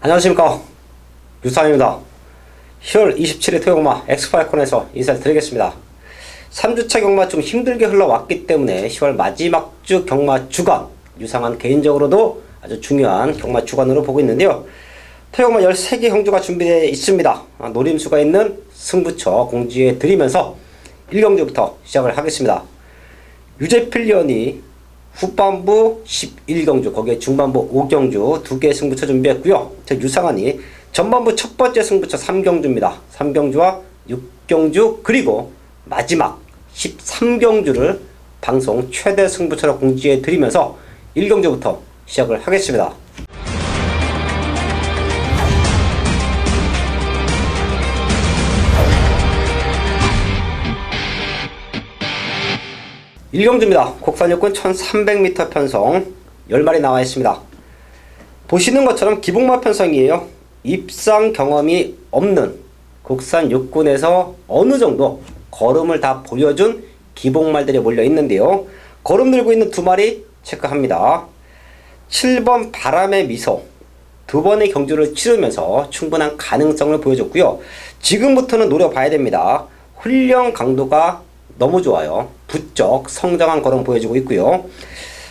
안녕하십니까, 유상입니다. 10월 27일 토요경마 엑스파이콘에서 인사를 드리겠습니다. 3주차 경마 좀 힘들게 흘러왔기 때문에 10월 마지막 주 경마 주간, 유상한 개인적으로도 아주 중요한 경마 주간으로 보고 있는데요. 토요경마 13개 형주가 준비되어 있습니다. 노림수가 있는 승부처 공지해 드리면서 1경주부터 시작을 하겠습니다. 유재필련이 후반부 11경주, 거기에 중반부 5경주 2개의 승부처 준비했고요. 제 유상한이 전반부 첫 번째 승부처 3경주입니다. 3경주와 6경주 그리고 마지막 13경주를 방송 최대 승부처로 공지해 드리면서 1경주부터 시작을 하겠습니다. 일경주입니다. 국산육군 1300m 편성 10마리 나와 있습니다. 보시는 것처럼 기복마 편성이에요. 입상 경험이 없는 국산 육군에서 어느 정도 걸음을 다 보여준 기복말들이 몰려 있는데요. 걸음 들고 있는 2마리 체크합니다. 7번 바람의 미소, 2번의 경주를 치르면서 충분한 가능성을 보여줬고요. 지금부터는 노려봐야 됩니다. 훈련 강도가 너무 좋아요. 부쩍 성장한 걸음 보여주고 있고요.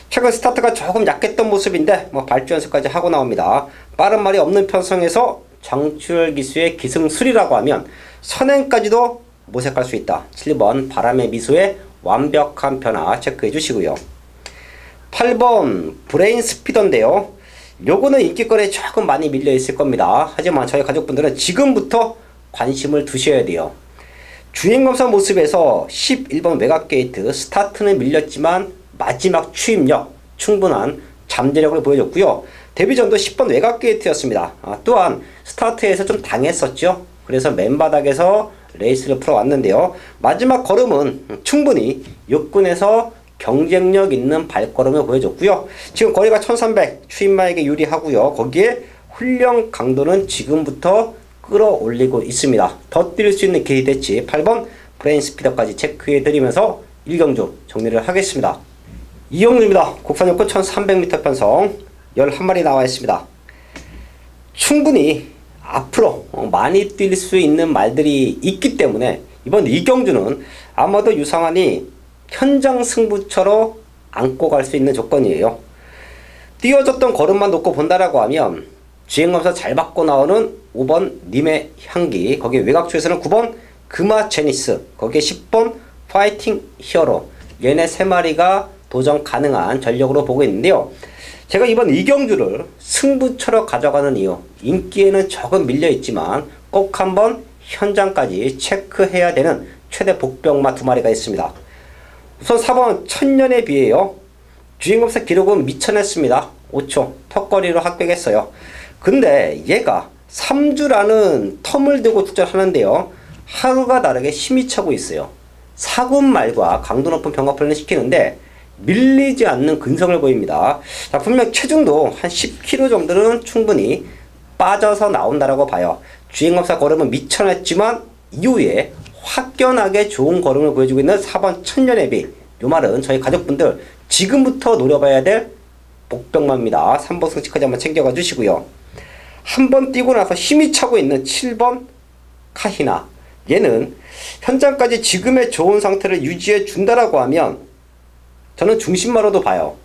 최근 스타트가 조금 약했던 모습인데 발주 연습까지 하고 나옵니다. 빠른 말이 없는 편성에서 장출 기수의 기승술이라고 하면 선행까지도 모색할 수 있다. 7번 바람의 미소의 완벽한 변화 체크해 주시고요. 8번 브레인 스피더인데요. 요거는 인기거리에 조금 많이 밀려 있을 겁니다. 하지만 저희 가족분들은 지금부터 관심을 두셔야 돼요. 주행검사 모습에서 11번 외곽게이트 스타트는 밀렸지만 마지막 추임력 충분한 잠재력을 보여줬고요. 데뷔전도 10번 외곽게이트였습니다. 또한 스타트에서 좀 당했었죠. 그래서 맨바닥에서 레이스를 풀어왔는데요. 마지막 걸음은 충분히 육군에서 경쟁력 있는 발걸음을 보여줬고요. 지금 거리가 1300 추임마에게 유리하고요. 거기에 훈련 강도는 지금부터 끌어올리고 있습니다. 더 뛸 수 있는 길이 됐지. 8번 브레인 스피더까지 체크해 드리면서 1경주 정리를 하겠습니다. 2경주입니다. 국산육군 1300m 편성 11마리 나와 있습니다. 충분히 앞으로 많이 뛸 수 있는 말들이 있기 때문에 이번 2경주는 아마도 유상한이 현장 승부처로 안고 갈 수 있는 조건이에요. 띄워졌던 걸음만 놓고 본다라고 하면 주행검사 잘 받고 나오는 5번 님의 향기, 거기에 외곽쪽에서는 9번 금화 제니스, 거기에 10번 파이팅 히어로, 얘네 3마리가 도전 가능한 전력으로 보고 있는데요. 제가 이번 2경주를 승부처로 가져가는 이유, 인기에는 조금 밀려있지만 꼭 한번 현장까지 체크해야 되는 최대 복병마 2마리가 있습니다. 우선 4번 천년에 비해요. 주행검사 기록은 미천했습니다. 5초 턱걸이로 합격했어요. 근데 얘가 3주라는 텀을 두고 투자하는데요. 하루가 다르게 힘이 차고 있어요. 사군말과 강도 높은 병합훈련을 시키는데 밀리지 않는 근성을 보입니다. 자, 분명 체중도 한 10kg 정도는 충분히 빠져서 나온다라고 봐요. 주행검사 걸음은 미천했지만 이후에 확연하게 좋은 걸음을 보여주고 있는 4번 천년애비. 요 말은 저희 가족분들 지금부터 노려봐야 될 복병마입니다. 3번 승치까지 한번 챙겨가 주시고요. 한번 뛰고 나서 힘이 차고 있는 7번 카히나, 얘는 현장까지 지금의 좋은 상태를 유지해 준다라고 하면 저는 중심마로도 봐요.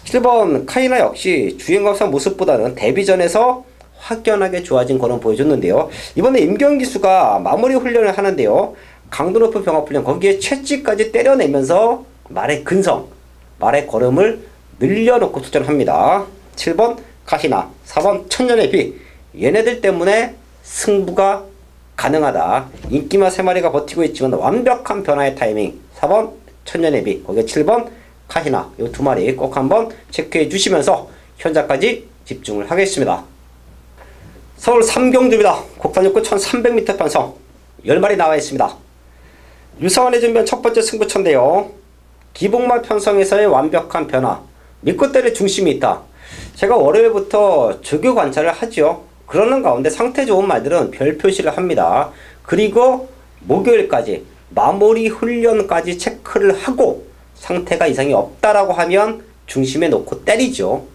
7번 카히나 역시 주행검사 모습보다는 데뷔전에서 확연하게 좋아진 걸음 보여줬는데요. 이번에 임경기수가 마무리 훈련을 하는데요. 강도 높은 병합훈련, 거기에 채찌까지 때려내면서 말의 근성, 말의 걸음을 늘려놓고 투자를 합니다. 7번 카히나, 4번 천년의 비, 얘네들 때문에 승부가 가능하다. 인기마 3마리가 버티고 있지만 완벽한 변화의 타이밍. 4번 천년의 비, 거기에 7번 카히나, 이 2마리 꼭 한번 체크해 주시면서 현장까지 집중을 하겠습니다. 서울 3경주입니다. 국산육군 1300m 편성 10마리 나와 있습니다. 유상한이 준비한 첫 번째 승부처인데요. 기복마 편성에서의 완벽한 변화, 믿고 때릴 중심이 있다. 제가 월요일부터 조교 관찰을 하죠. 그러는 가운데 상태 좋은 말들은 별 표시를 합니다. 그리고 목요일까지 마무리 훈련까지 체크를 하고 상태가 이상이 없다라고 하면 중심에 놓고 때리죠.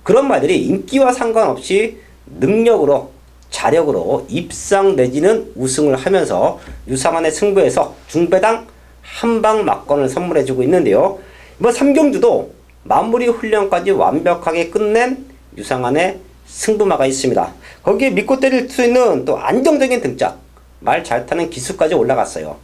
그런 말들이 인기와 상관없이 능력으로 자력으로 입상 내지는 우승을 하면서 유상한의 승부에서 중배당 한방 막건을 선물해주고 있는데요. 이번 3경주도 마무리 훈련까지 완벽하게 끝낸 유상한의 승부마가 있습니다. 거기에 믿고 때릴 수 있는 또 안정적인 등짝, 말 잘 타는 기술까지 올라갔어요.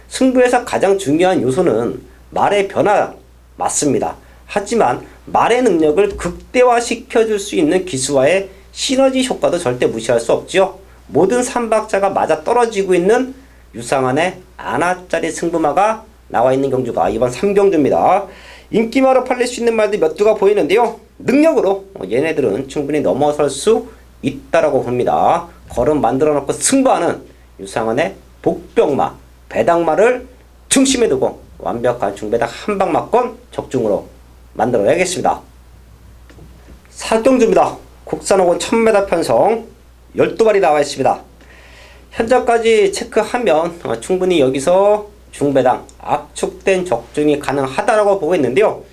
승부에서 가장 중요한 요소는 말의 변화 맞습니다. 하지만 말의 능력을 극대화시켜줄 수 있는 기수와의 시너지 효과도 절대 무시할 수 없지요. 모든 삼박자가 맞아 떨어지고 있는 유상한의 아나짜리 승부마가 나와 있는 경주가 이번 3경주입니다. 인기마로 팔릴 수 있는 말들 몇 두가 보이는데요. 능력으로 얘네들은 충분히 넘어설 수 있다라고 봅니다. 걸음 만들어 놓고 승부하는 유상한의 복병마, 배당마를 중심에 두고 완벽한 중배당 한방 막건 적중으로 만들어야겠습니다. 4경주입니다. 국산호군 1000m 편성 12발이 나와 있습니다. 현장까지 체크하면 충분히 여기서 중배당 압축된 적중이 가능하다라고 보고 있는데요.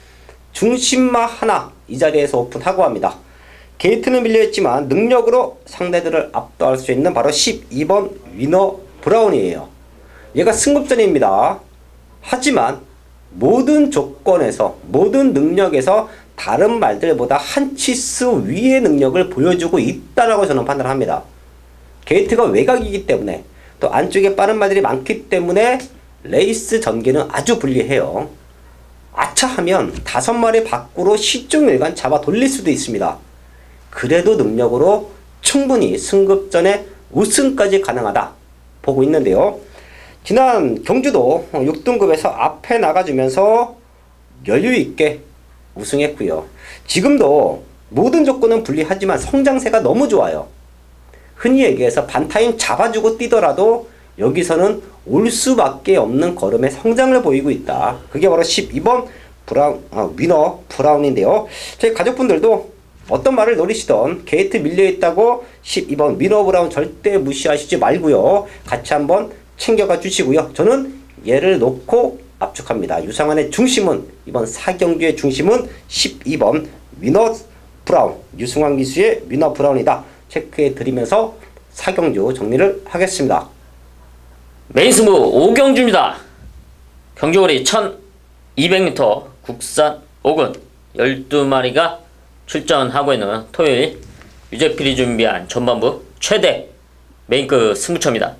중심마 하나 이 자리에서 오픈하고 합니다. 게이트는 밀려있지만 능력으로 상대들을 압도할 수 있는 바로 12번 위너 브라운이에요. 얘가 승급전입니다. 하지만 모든 조건에서 모든 능력에서 다른 말들보다 한 치수 위의 능력을 보여주고 있다라고 저는 판단합니다. 게이트가 외곽이기 때문에 또 안쪽에 빠른 말들이 많기 때문에 레이스 전개는 아주 불리해요. 아차하면 5마리 밖으로 시종일관 잡아 돌릴 수도 있습니다. 그래도 능력으로 충분히 승급전에 우승까지 가능하다 보고 있는데요. 지난 경주도 6등급에서 앞에 나가주면서 여유있게 우승했고요. 지금도 모든 조건은 불리하지만 성장세가 너무 좋아요. 흔히 얘기해서 반타임 잡아주고 뛰더라도 여기서는 올 수밖에 없는 걸음의 성장을 보이고 있다. 그게 바로 12번 위너 브라운인데요. 저희 가족분들도 어떤 말을 노리시던 게이트 밀려있다고 12번 위너 브라운 절대 무시하시지 말고요. 같이 한번 챙겨가 주시고요. 저는 얘를 놓고 압축합니다. 유상한의 중심은 이번 4경주의 중심은 12번 위너 브라운, 유승환 기수의 위너 브라운이다. 체크해 드리면서 4경주 정리를 하겠습니다. 메인 승부 5경주입니다. 경주거리 1200m 국산 5군 12마리가 출전하고 있는 토요일 유재필이 준비한 전반부 최대 메인급 승부처입니다.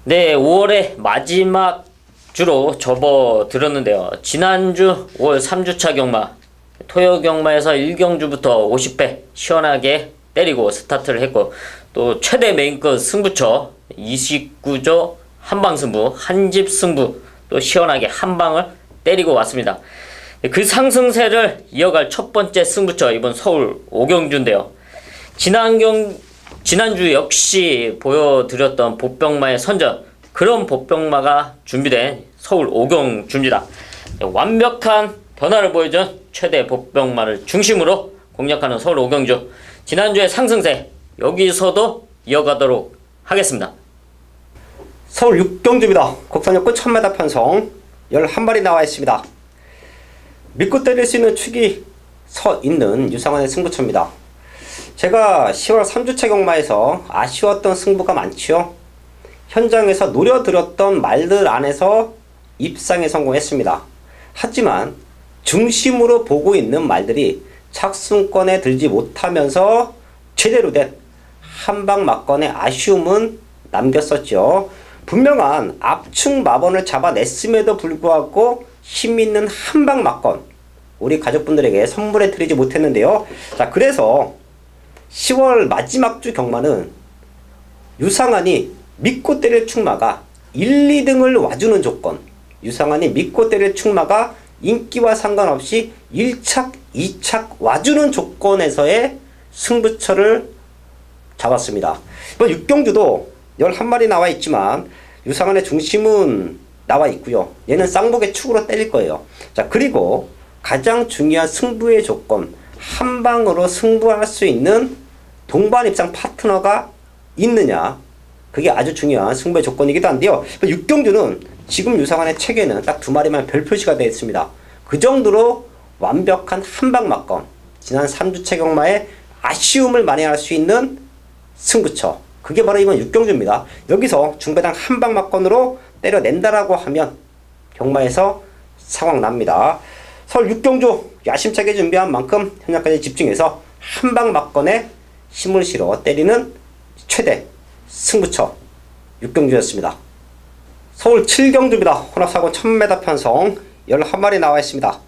네, 5월의 마지막 주로 접어들었는데요. 지난주 5월 3주차 경마 토요 경마에서 1경주부터 50배 시원하게 때리고 스타트를 했고, 또 최대 메인급 승부처 29조 한방 승부, 한집 승부 또 시원하게 한방을 때리고 왔습니다. 그 상승세를 이어갈 첫 번째 승부처 이번 서울 5경주인데요. 지난주 역시 보여드렸던 보병마의 선전, 그런 보병마가 준비된 서울 5경주입니다. 완벽한 변화를 보여준 최대 보병마를 중심으로 공략하는 서울 5경주, 지난주의 상승세 여기서도 이어가도록 하겠습니다. 서울 6경주입니다. 국산역군 1000m 편성 11발이 나와 있습니다. 믿고 때릴 수 있는 축이 서 있는 유상한의 승부처입니다. 제가 10월 3주차 경마에서 아쉬웠던 승부가 많지요. 현장에서 노려들었던 말들 안에서 입상에 성공했습니다. 하지만 중심으로 보고 있는 말들이 착순권에 들지 못하면서 제대로 된 한방 막건의 아쉬움은 남겼었죠. 분명한 압축 마번을 잡아냈음에도 불구하고 힘있는 한방 막건 우리 가족분들에게 선물해 드리지 못했는데요. 자, 그래서 10월 마지막 주 경마는 유상한이 믿고 때릴 축마가 1, 2등을 와주는 조건, 유상한이 믿고 때릴 축마가 인기와 상관없이 1착, 2착 와주는 조건에서의 승부처를 잡았습니다. 이번 6경주도 11마리 나와 있지만 유상한의 중심은 나와 있고요. 얘는 쌍복의 축으로 때릴 거예요. 자, 그리고 가장 중요한 승부의 조건, 한방으로 승부할 수 있는 동반 입상 파트너가 있느냐, 그게 아주 중요한 승부의 조건이기도 한데요. 6경주는 지금 유상한의 책에는 딱 2마리만 별 표시가 되어 있습니다. 그 정도로 완벽한 한방 막건, 지난 3주차 경마의 아쉬움을 만회할 수 있는 승부처. 그게 바로 이번 6경주입니다. 여기서 중배당 한방 막건으로 때려낸다라고 하면 경마에서 상황 납니다. 서울 6경주 야심차게 준비한 만큼 현장까지 집중해서 한방 막건에 힘을 실어 때리는 최대 승부처 6경주였습니다. 서울 7경주입니다. 혼합사고 1000m 편성 11마리 나와 있습니다.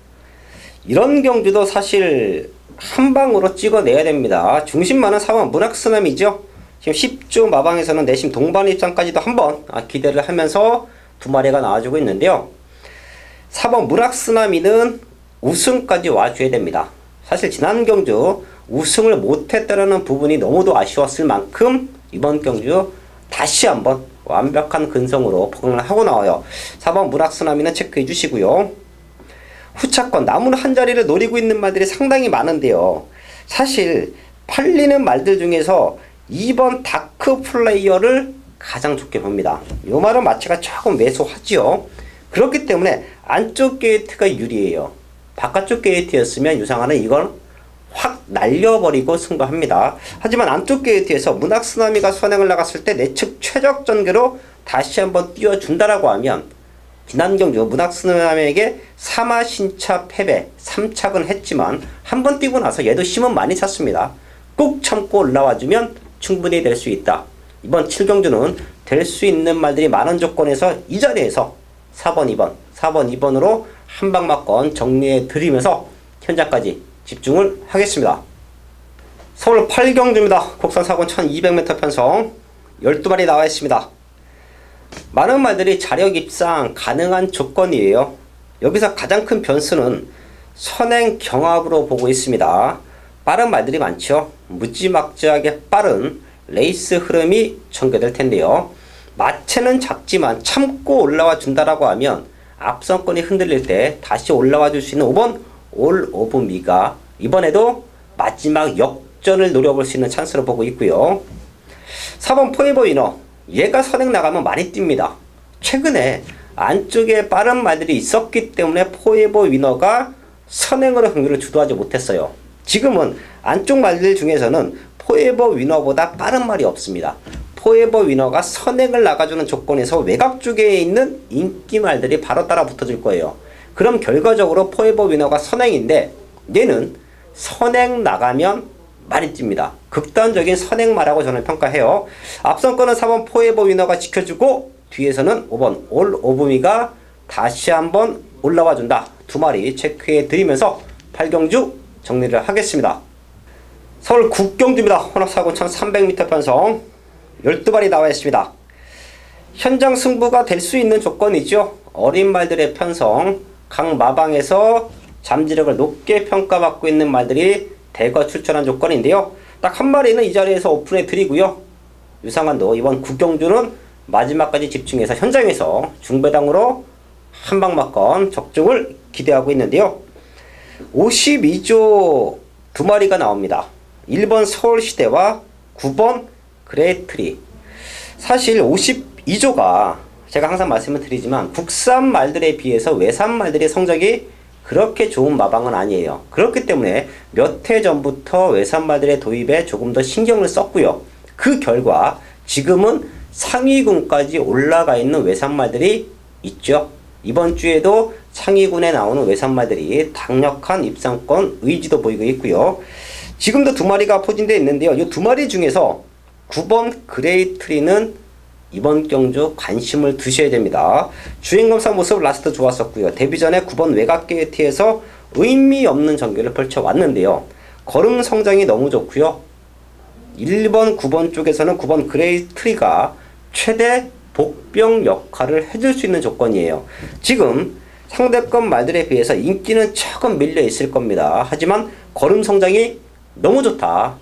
이런 경주도 사실 한방으로 찍어내야 됩니다. 중심만은 4번 문학쓰나미죠. 지금 10주 마방에서는 내심 동반 입장까지도 한번 기대를 하면서 두 마리가 나와주고 있는데요. 4번 문학쓰나미는 우승까지 와줘야 됩니다. 사실 지난 경주 우승을 못했다는 부분이 너무도 아쉬웠을 만큼 이번 경주 다시 한번 완벽한 근성으로 포항을 하고 나와요. 4번 문학쓰나미는 체크해 주시고요. 후차권 남은 한 자리를 노리고 있는 말들이 상당히 많은데요. 사실 팔리는 말들 중에서 2번 다크 플레이어를 가장 좋게 봅니다. 요 말은 마치가 조금 매소하지요. 그렇기 때문에 안쪽 게이트가 유리해요. 바깥쪽 게이트였으면 유상하는 이건 확 날려버리고 승부합니다. 하지만 안쪽 게이트에서 문학쓰나미가 선행을 나갔을 때 내측 최적 전개로 다시 한번 띄워준다라고 하면 지난 경주 문학쓰나미에게 3하 신차 패배 3착은 했지만 한 번 뛰고 나서 얘도 힘은 많이 찼습니다. 꾹 참고 올라와주면 충분히 될 수 있다. 이번 7경주는 될 수 있는 말들이 많은 조건에서 이 자리에서 4번 2번 4번 2번으로 한방 막건 정리해 드리면서 현장까지 집중을 하겠습니다. 서울 8경주입니다. 국산 사고 1200m 편성 12마리 나와 있습니다. 많은 말들이 자력 입상 가능한 조건이에요. 여기서 가장 큰 변수는 선행 경합으로 보고 있습니다. 빠른 말들이 많죠. 무지막지하게 빠른 레이스 흐름이 전개될 텐데요. 마체는 작지만 참고 올라와 준다라고 하면 앞선권이 흔들릴 때 다시 올라와 줄 수 있는 5번 올 오브 미가 이번에도 마지막 역전을 노려볼 수 있는 찬스로 보고 있고요. 4번 포에버 위너 얘가 선행 나가면 많이 뜁니다. 최근에 안쪽에 빠른 말들이 있었기 때문에 포에버 위너가 선행으로 흥미를 주도하지 못했어요. 지금은 안쪽 말들 중에서는 포에버 위너보다 빠른 말이 없습니다. 포에버 위너가 선행을 나가주는 조건에서 외곽 쪽에 있는 인기 말들이 바로 따라 붙어줄 거예요. 그럼 결과적으로 포에버 위너가 선행인데 얘는 선행 나가면 많이 뜁니다. 극단적인 선행마라고 저는 평가해요. 앞선 거는 4번 포에버 위너가 지켜주고 뒤에서는 5번 올 오브미가 다시 한번 올라와 준다. 두 마리 체크해 드리면서 8경주 정리를 하겠습니다. 서울 9경주입니다. 혼합사고 1300m 편성 12마리 나와 있습니다. 현장 승부가 될 수 있는 조건이죠. 어린 말들의 편성 각 마방에서 잠재력을 높게 평가받고 있는 말들이 대거 출전한 조건인데요. 딱 한 마리는 이 자리에서 오픈해 드리고요. 유상한도 이번 9경주는 마지막까지 집중해서 현장에서 중배당으로 한방 막건 적중을 기대하고 있는데요. 52조 두 마리가 나옵니다. 1번 서울시대와 9번 그레이트리. 사실 52조가 제가 항상 말씀을 드리지만 국산 말들에 비해서 외산 말들의 성적이 그렇게 좋은 마방은 아니에요. 그렇기 때문에 몇 해 전부터 외산 말들의 도입에 조금 더 신경을 썼고요. 그 결과 지금은 상위군까지 올라가 있는 외산 말들이 있죠. 이번 주에도 상위군에 나오는 외산 말들이 강력한 입상권 의지도 보이고 있고요. 지금도 두 마리가 포진되어 있는데요. 이 두 마리 중에서 9번 그레이트리는 이번 경주 관심을 두셔야 됩니다. 주행검사 모습 라스트 좋았었고요. 데뷔 전에 9번 외곽 게이트에서 의미 없는 전개를 펼쳐왔는데요. 걸음 성장이 너무 좋고요. 1번, 9번 쪽에서는 9번 그레이트리가 최대 복병 역할을 해줄 수 있는 조건이에요. 지금 상대권 말들에 비해서 인기는 조금 밀려 있을 겁니다. 하지만 걸음 성장이 너무 좋다.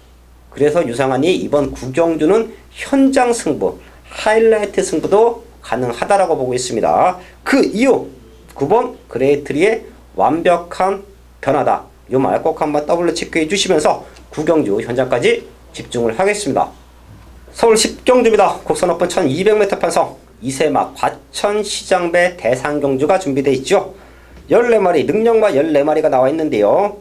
그래서 유상한이 이번 9경주는 현장 승부, 하이라이트 승부도 가능하다라고 보고 있습니다. 그 이유 9번 그레이트리의 완벽한 변화다. 이 말 꼭 한번 더블로 체크해 주시면서 9경주 현장까지 집중을 하겠습니다. 서울 10경주입니다. 국산 오픈 1200m 편성 이세막 과천시장배 대상경주가 준비되어 있죠. 14마리 능력마 14마리가 나와 있는데요.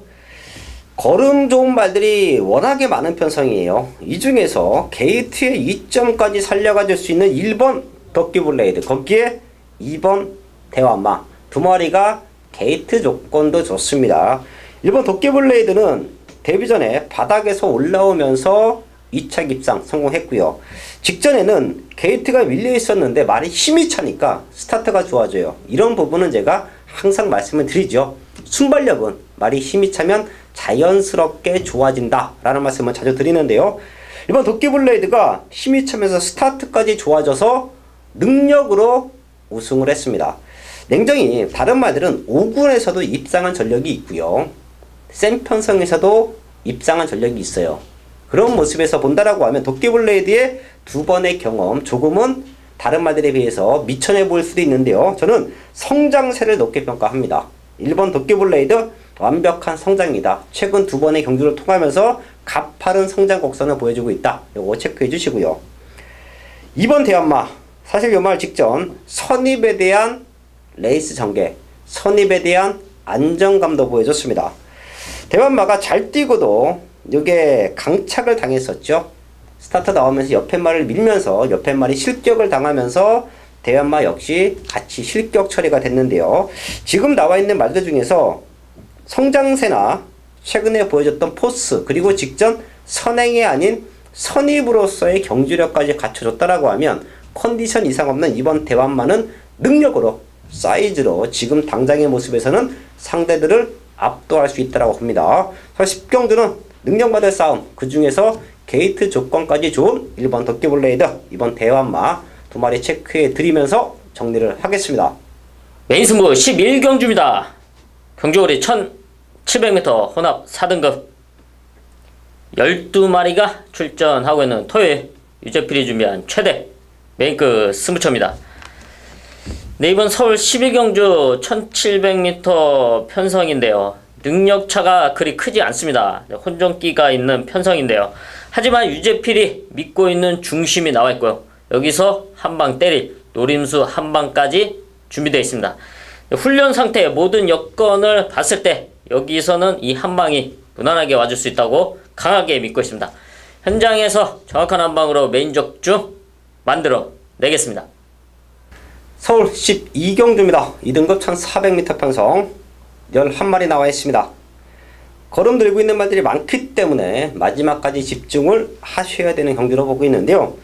걸음 좋은 말들이 워낙에 많은 편성이에요. 이 중에서 게이트의 이점까지 살려가줄 수 있는 1번 도끼블레이드, 거기에 2번 대환마 두 마리가 게이트 조건도 좋습니다. 1번 도끼블레이드는 데뷔 전에 바닥에서 올라오면서 2차 입상 성공했고요. 직전에는 게이트가 밀려 있었는데 말이 힘이 차니까 스타트가 좋아져요. 이런 부분은 제가 항상 말씀을 드리죠. 순발력은 말이 힘이 차면 자연스럽게 좋아진다 라는 말씀을 자주 드리는데요. 이번 도끼블레이드가 힘이 차면서 스타트까지 좋아져서 능력으로 우승을 했습니다. 냉정히 다른 말들은 5군에서도 입상한 전력이 있고요. 센 편성에서도 입상한 전력이 있어요. 그런 모습에서 본다라고 하면 도끼블레이드의 두 번의 경험 조금은 다른 말들에 비해서 미천해 보일 수도 있는데요. 저는 성장세를 높게 평가합니다. 1번 도끼블레이드 완벽한 성장이다. 최근 두 번의 경주를 통하면서 가파른 성장 곡선을 보여주고 있다. 요거 체크해 주시고요. 2번 대환마, 사실 요 말 직전 선입에 대한 레이스 전개, 선입에 대한 안정감도 보여줬습니다. 대환마가 잘 뛰고도 이게 강착을 당했었죠. 스타트 나오면서 옆에 말을 밀면서 옆에 말이 실격을 당하면서 대환마 역시 같이 실격 처리가 됐는데요. 지금 나와 있는 말들 중에서 성장세나 최근에 보여줬던 포스, 그리고 직전 선행이 아닌 선입으로서의 경주력까지 갖춰줬다라고 하면 컨디션 이상 없는 이번 대환마는 능력으로, 사이즈로 지금 당장의 모습에서는 상대들을 압도할 수 있다고 봅니다. 10경주는 능력받을 싸움, 그 중에서 게이트 조건까지 좋은 1번 도끼블레이드, 2번 대환마 두 마리 체크해 드리면서 정리를 하겠습니다. 메인 승부 11경주입니다. 경주거리 1700m 혼합 4등급 12마리가 출전하고 있는 토요일 유재필이 준비한 최대 메인급 승부처입니다. 네, 이번 서울 11경주 1700m 편성인데요. 능력차가 그리 크지 않습니다. 혼종기가 있는 편성인데요. 하지만 유재필이 믿고 있는 중심이 나와 있고요. 여기서 한방 때릴 노림수 한방까지 준비되어 있습니다. 훈련 상태의 모든 여건을 봤을 때 여기서는 이 한방이 무난하게 와줄 수 있다고 강하게 믿고 있습니다. 현장에서 정확한 한방으로 메인 적중 만들어 내겠습니다. 서울 12경주입니다. 2등급 1400m 편성 11마리 나와 있습니다. 걸음 들고 있는 말들이 많기 때문에 마지막까지 집중을 하셔야 되는 경기로 보고 있는데요.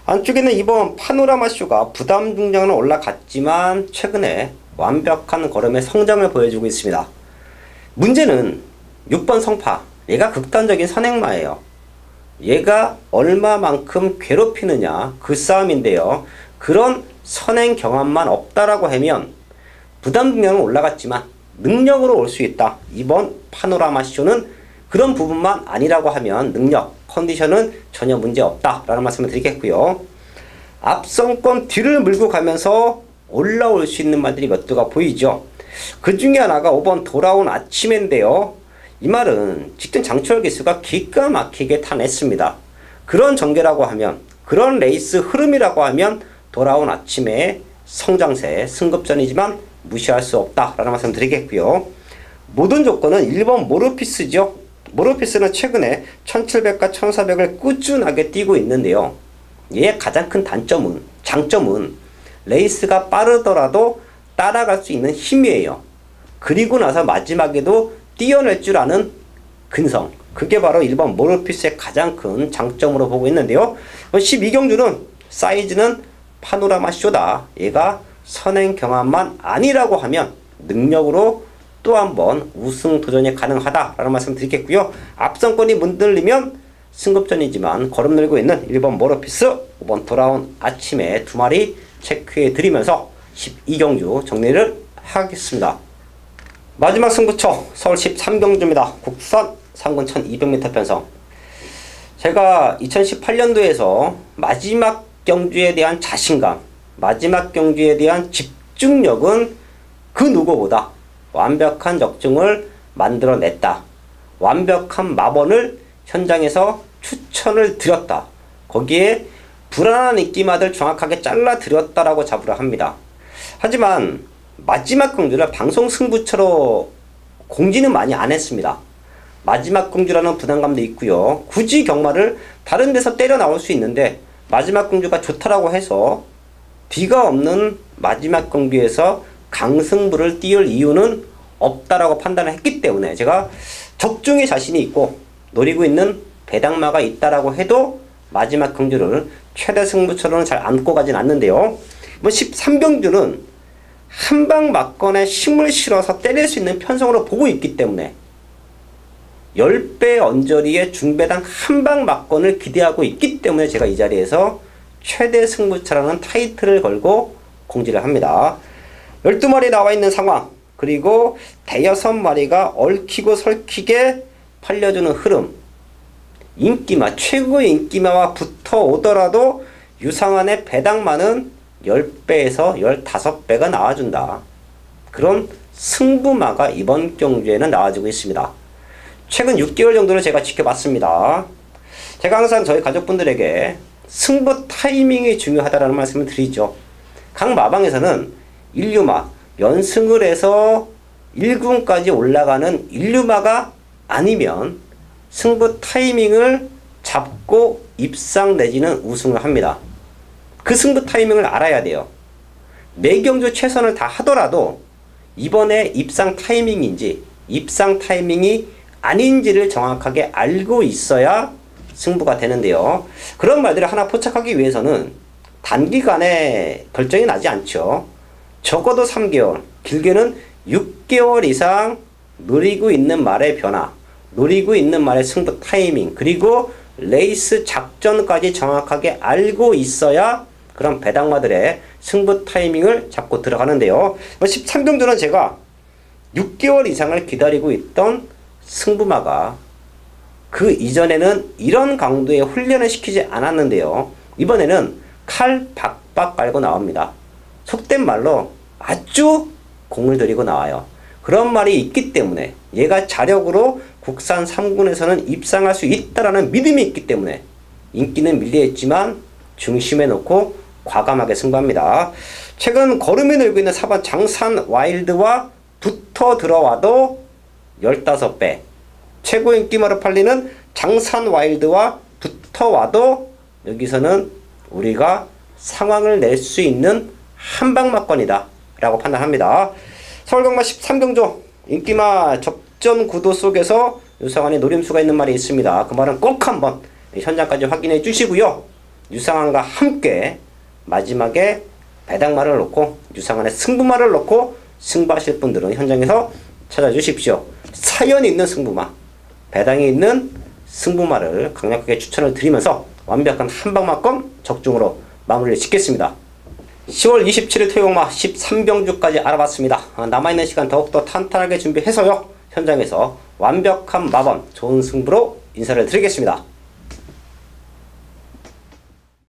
안쪽에는 이번 파노라마쇼가 부담 중량은 올라갔지만 최근에 완벽한 걸음의 성장을 보여주고 있습니다. 문제는 6번 성파, 얘가 극단적인 선행마예요. 얘가 얼마만큼 괴롭히느냐 그 싸움인데요. 그런 선행 경험만 없다라고 하면 부담 중량은 올라갔지만 능력으로 올 수 있다. 이번 파노라마쇼는 그런 부분만 아니라고 하면 능력, 컨디션은 전혀 문제 없다 라는 말씀을 드리겠고요. 앞선권 뒤를 물고 가면서 올라올 수 있는 말들이 몇 두가 보이죠. 그 중에 하나가 5번 돌아온 아침인데요. 이 말은 직전 장철 기수가 기가 막히게 타냈습니다. 그런 전개라고 하면, 그런 레이스 흐름이라고 하면 돌아온 아침의 성장세, 승급전이지만 무시할 수 없다 라는 말씀 드리겠고요. 모든 조건은 1번 모르피스죠. 모르피스는 최근에 1700과 1400을 꾸준하게 뛰고 있는데요. 얘의 가장 큰 단점은, 장점은 레이스가 빠르더라도 따라갈 수 있는 힘이에요. 그리고 나서 마지막에도 뛰어낼 줄 아는 근성, 그게 바로 1번 모르피스의 가장 큰 장점으로 보고 있는데요. 12경주는 사이즈는 파노라마 쇼다. 얘가 선행 경험만 아니라고 하면 능력으로 또 한번 우승 도전이 가능하다라는 말씀 드리겠고요. 앞선권이 문들리면 승급전이지만 걸음 늘고 있는 1번 모르피스, 5번 돌아온 아침에 두 마리 체크해 드리면서 12경주 정리를 하겠습니다. 마지막 승부처 서울 13경주입니다. 국산 상군 1200m 편성. 제가 2018년도에서 마지막 경주에 대한 자신감, 마지막 경주에 대한 집중력은 그 누구보다 완벽한 적중을 만들어냈다. 완벽한 마번을 현장에서 추천을 드렸다. 거기에 불안한 입기마들 정확하게 잘라드렸다라고 자부를 합니다. 하지만 마지막 경주를 방송 승부처로 공지는 많이 안 했습니다. 마지막 공주라는 부담감도 있고요. 굳이 경마를 다른 데서 때려 나올 수 있는데 마지막 공주가 좋다라고 해서 뒤가 없는 마지막 공주에서 강승부를 띄울 이유는 없다라고 판단을 했기 때문에 제가 적중에 자신이 있고 노리고 있는 배당마가 있다라고 해도 마지막 공주를 최대 승부처로는 잘 안고 가진 않는데요. 13경주는 한방 막건에 힘을 실어서 때릴 수 있는 편성으로 보고 있기 때문에 10배 언저리의 중배당 한방 막건을 기대하고 있기 때문에 제가 이 자리에서 최대 승부차라는 타이틀을 걸고 공지를 합니다. 12마리 나와 있는 상황, 그리고 대여섯 마리가 얽히고 설키게 팔려주는 흐름, 인기마, 최고의 인기마와 붙어오더라도 유상한의 배당마는 10배에서 15배가 나와준다. 그런 승부마가 이번 경주에는 나와주고 있습니다. 최근 6개월 정도를 제가 지켜봤습니다. 제가 항상 저희 가족분들에게 승부 타이밍이 중요하다는 말씀을 드리죠. 각 마방에서는 일류마, 연승을 해서 1군까지 올라가는 일류마가 아니면 승부 타이밍을 잡고 입상 내지는 우승을 합니다. 그 승부 타이밍을 알아야 돼요. 매경주 최선을 다 하더라도 이번에 입상 타이밍인지 입상 타이밍이 아닌지를 정확하게 알고 있어야 승부가 되는데요. 그런 말들을 하나 포착하기 위해서는 단기간에 결정이 나지 않죠. 적어도 3개월, 길게는 6개월 이상 노리고 있는 말의 변화, 노리고 있는 말의 승부 타이밍, 그리고 레이스 작전까지 정확하게 알고 있어야 그런 배당마들의 승부 타이밍을 잡고 들어가는데요. 13경주는 제가 6개월 이상을 기다리고 있던 승부마가 그 이전에는 이런 강도의 훈련을 시키지 않았는데요. 이번에는 칼 박박 깔고 나옵니다. 속된 말로 아주 공을 들이고 나와요. 그런 말이 있기 때문에 얘가 자력으로 국산 3군에서는 입상할 수 있다라는 믿음이 있기 때문에 인기는 밀려있지만 중심에 놓고 과감하게 승부합니다. 최근 걸음이 늘고 있는 4번 장산 와일드와 붙어 들어와도 15배, 최고 인기마로 팔리는 장산 와일드와 붙어와도 여기서는 우리가 상황을 낼 수 있는 한방막건이다 라고 판단합니다. 서울경마 13경주 인기마 접전 구도 속에서 유상한의 노림수가 있는 말이 있습니다. 그 말은 꼭 한번 현장까지 확인해 주시고요. 유상한과 함께 마지막에 배당말을 놓고 유상한의 승부말을 놓고 승부하실 분들은 현장에서 찾아주십시오. 사연이 있는 승부마, 배당이 있는 승부말을 강력하게 추천을 드리면서 완벽한 한방막건 적중으로 마무리를 짓겠습니다. 10월 27일 토요일마 13경주까지 알아봤습니다. 남아있는 시간 더욱더 탄탄하게 준비해서요. 현장에서 완벽한 마번, 좋은 승부로 인사를 드리겠습니다.